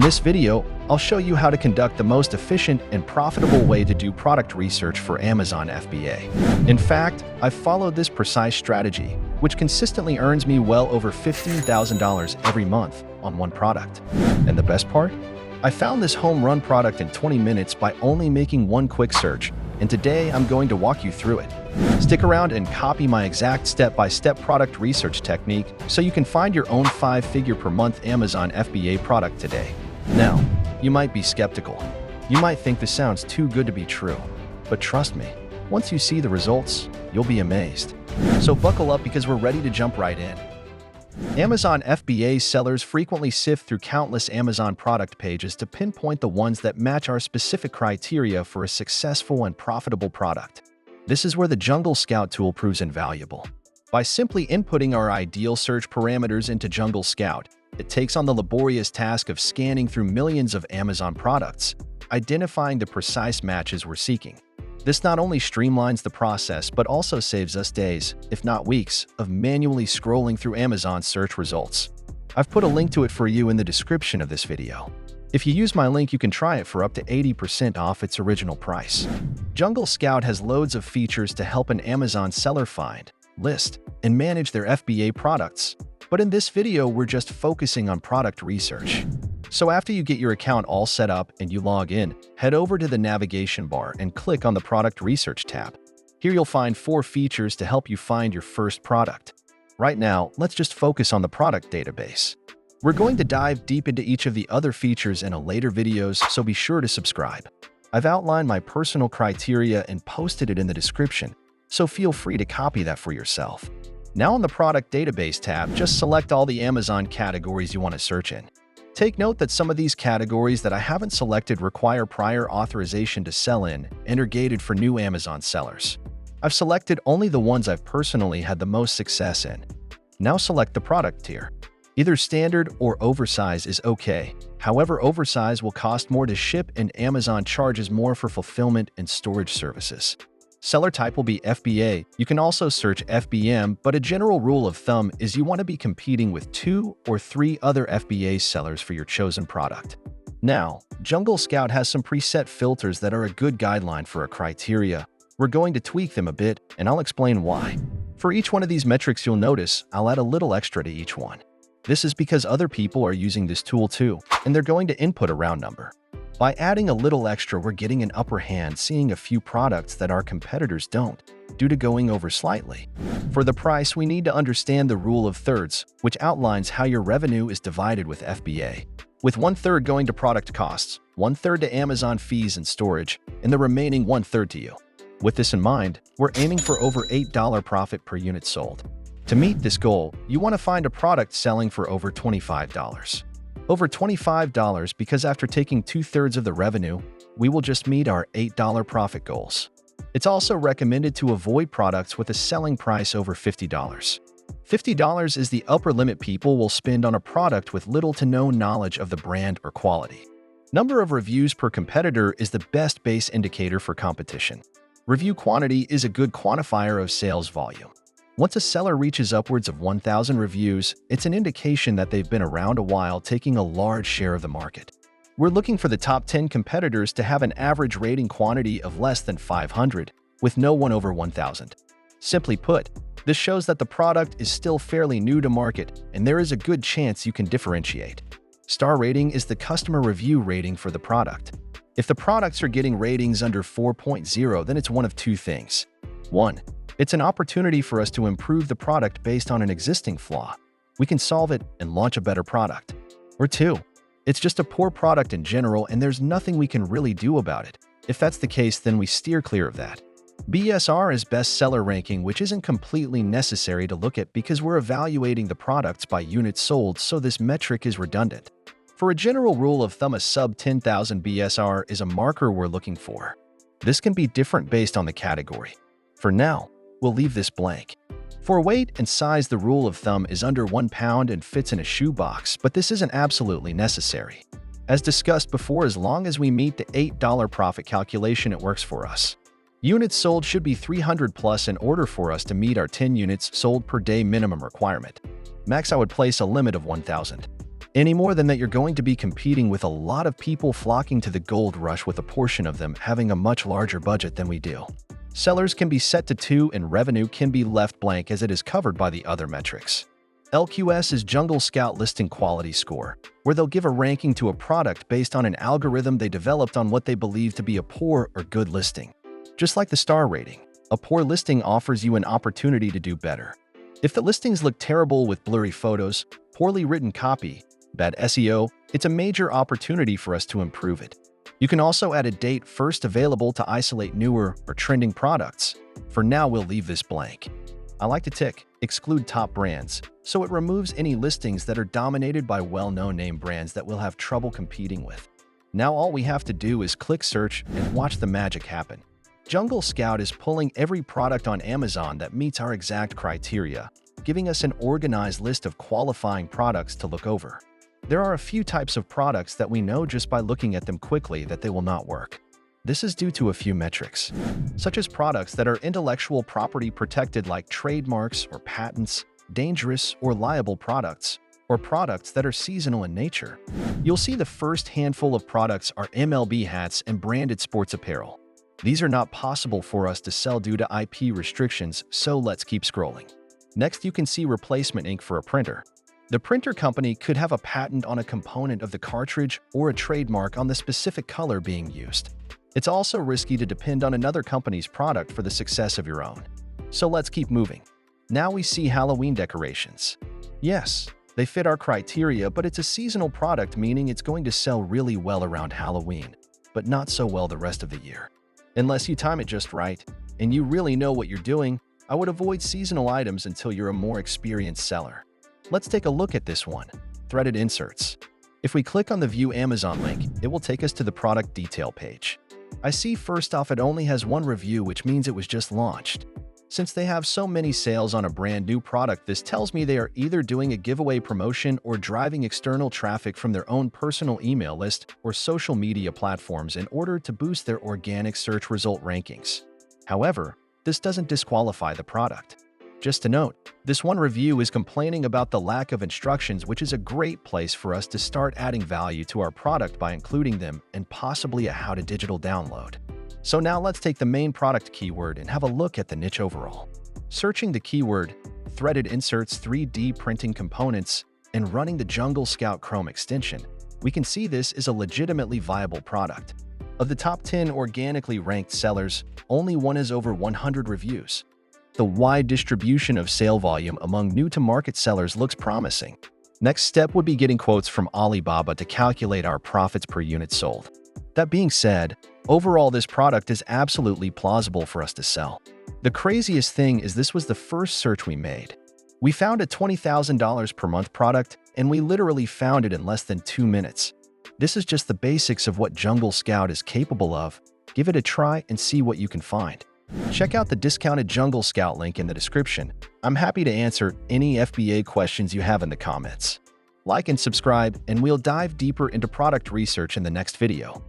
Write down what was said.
this video, I'll show you how to conduct the most efficient and profitable way to do product research for Amazon FBA. In fact, I've followed this precise strategy, which consistently earns me well over $15,000 every month on one product. And the best part? I found this home run product in 20 minutes by only making one quick search, and today I'm going to walk you through it. Stick around and copy my exact step-by-step product research technique so you can find your own 5-figure per month Amazon FBA product today. Now, you might be skeptical. You might think this sounds too good to be true. But trust me, once you see the results, you'll be amazed. So buckle up because we're ready to jump right in. Amazon FBA sellers frequently sift through countless Amazon product pages to pinpoint the ones that match our specific criteria for a successful and profitable product. This is where the Jungle Scout tool proves invaluable. By simply inputting our ideal search parameters into Jungle Scout, it takes on the laborious task of scanning through millions of Amazon products, identifying the precise matches we're seeking. This not only streamlines the process, but also saves us days, if not weeks, of manually scrolling through Amazon search results. I've put a link to it for you in the description of this video. If you use my link, you can try it for up to 80% off its original price. Jungle Scout has loads of features to help an Amazon seller find, list, and manage their FBA products. But in this video, we're just focusing on product research. So after you get your account all set up and you log in, head over to the navigation bar and click on the Product Research tab. Here you'll find 4 features to help you find your first product. Right now, let's just focus on the product database. We're going to dive deep into each of the other features in a later videos, so be sure to subscribe. I've outlined my personal criteria and posted it in the description, so feel free to copy that for yourself. Now on the Product Database tab, just select all the Amazon categories you want to search in. Take note that some of these categories that I haven't selected require prior authorization to sell in and are gated for new Amazon sellers. I've selected only the ones I've personally had the most success in. Now select the product tier. Either standard or oversize is okay. However, oversize will cost more to ship and Amazon charges more for fulfillment and storage services. Seller type will be FBA. You can also search FBM, but a general rule of thumb is you want to be competing with 2 or 3 other FBA sellers for your chosen product. Now, Jungle Scout has some preset filters that are a good guideline for a criteria. We're going to tweak them a bit, and I'll explain why. For each one of these metrics, you'll notice I'll add a little extra to each one. This is because other people are using this tool too, and they're going to input a round number. By adding a little extra, we're getting an upper hand, seeing a few products that our competitors don't, due to going over slightly. For the price, we need to understand the rule of thirds, which outlines how your revenue is divided with FBA, with 1/3 going to product costs, 1/3 to Amazon fees and storage, and the remaining 1/3 to you. With this in mind, we're aiming for over $8 profit per unit sold. To meet this goal, you want to find a product selling for over $25. Over $25 because after taking 2/3 of the revenue, we will just meet our $8 profit goals. It's also recommended to avoid products with a selling price over $50. $50 is the upper limit people will spend on a product with little to no knowledge of the brand or quality. Number of reviews per competitor is the best base indicator for competition. Review quantity is a good quantifier of sales volume. Once a seller reaches upwards of 1,000 reviews, it's an indication that they've been around a while, taking a large share of the market. We're looking for the top 10 competitors to have an average rating quantity of less than 500, with no one over 1,000. Simply put, this shows that the product is still fairly new to market, and there is a good chance you can differentiate. Star rating is the customer review rating for the product. If the products are getting ratings under 4.0, then it's one of 2 things. 1. It's an opportunity for us to improve the product based on an existing flaw. We can solve it and launch a better product. Or 2, it's just a poor product in general and there's nothing we can really do about it. If that's the case, then we steer clear of that. BSR is bestseller ranking, which isn't completely necessary to look at because we're evaluating the products by units sold, so this metric is redundant. For a general rule of thumb, a sub 10,000 BSR is a marker we're looking for. This can be different based on the category. For now, we'll leave this blank. For weight and size, the rule of thumb is under 1 pound and fits in a shoebox, but this isn't absolutely necessary. As discussed before, as long as we meet the $8 profit calculation, it works for us. Units sold should be 300 plus in order for us to meet our 10 units sold per day minimum requirement. Max, I would place a limit of 1,000. any more than that you're going to be competing with a lot of people flocking to the gold rush, with a portion of them having a much larger budget than we do. Sellers can be set to 2 and revenue can be left blank as it is covered by the other metrics. LQS is Jungle Scout Listing Quality Score, where they'll give a ranking to a product based on an algorithm they developed on what they believe to be a poor or good listing. Just like the star rating, a poor listing offers you an opportunity to do better. If the listings look terrible with blurry photos, poorly written copy, bad SEO, it's a major opportunity for us to improve it. You can also add a date first available to isolate newer or trending products. For now, we'll leave this blank. I like to tick exclude top brands, so it removes any listings that are dominated by well-known name brands that we'll have trouble competing with. Now all we have to do is click search and watch the magic happen. Jungle Scout is pulling every product on Amazon that meets our exact criteria, giving us an organized list of qualifying products to look over. There are a few types of products that we know just by looking at them quickly that they will not work. This is due to a few metrics, such as products that are intellectual property protected like trademarks or patents, dangerous or liable products, or products that are seasonal in nature. You'll see the first handful of products are MLB hats and branded sports apparel. These are not possible for us to sell due to IP restrictions, so let's keep scrolling. Next, you can see replacement ink for a printer. The printer company could have a patent on a component of the cartridge or a trademark on the specific color being used. It's also risky to depend on another company's product for the success of your own. So let's keep moving. Now we see Halloween decorations. Yes, they fit our criteria, but it's a seasonal product, meaning it's going to sell really well around Halloween, but not so well the rest of the year. Unless you time it just right, and you really know what you're doing, I would avoid seasonal items until you're a more experienced seller. Let's take a look at this one, threaded inserts. If we click on the View Amazon link, it will take us to the product detail page. I see first off it only has one review, which means it was just launched. Since they have so many sales on a brand new product, this tells me they are either doing a giveaway promotion or driving external traffic from their own personal email list or social media platforms in order to boost their organic search result rankings. However, this doesn't disqualify the product. Just to note, this one review is complaining about the lack of instructions, which is a great place for us to start adding value to our product by including them and possibly a how to digital download. So now let's take the main product keyword and have a look at the niche overall. Searching the keyword, threaded inserts 3D printing components, and running the Jungle Scout Chrome extension, we can see this is a legitimately viable product. Of the top 10 organically ranked sellers, only one has over 100 reviews. The wide distribution of sale volume among new-to-market sellers looks promising. Next step would be getting quotes from Alibaba to calculate our profits per unit sold. That being said, overall this product is absolutely plausible for us to sell. The craziest thing is this was the first search we made. We found a $20,000 per month product, and we literally found it in less than 2 minutes. This is just the basics of what Jungle Scout is capable of. Give it a try and see what you can find. Check out the discounted Jungle Scout link in the description. I'm happy to answer any FBA questions you have in the comments. Like and subscribe, and we'll dive deeper into product research in the next video.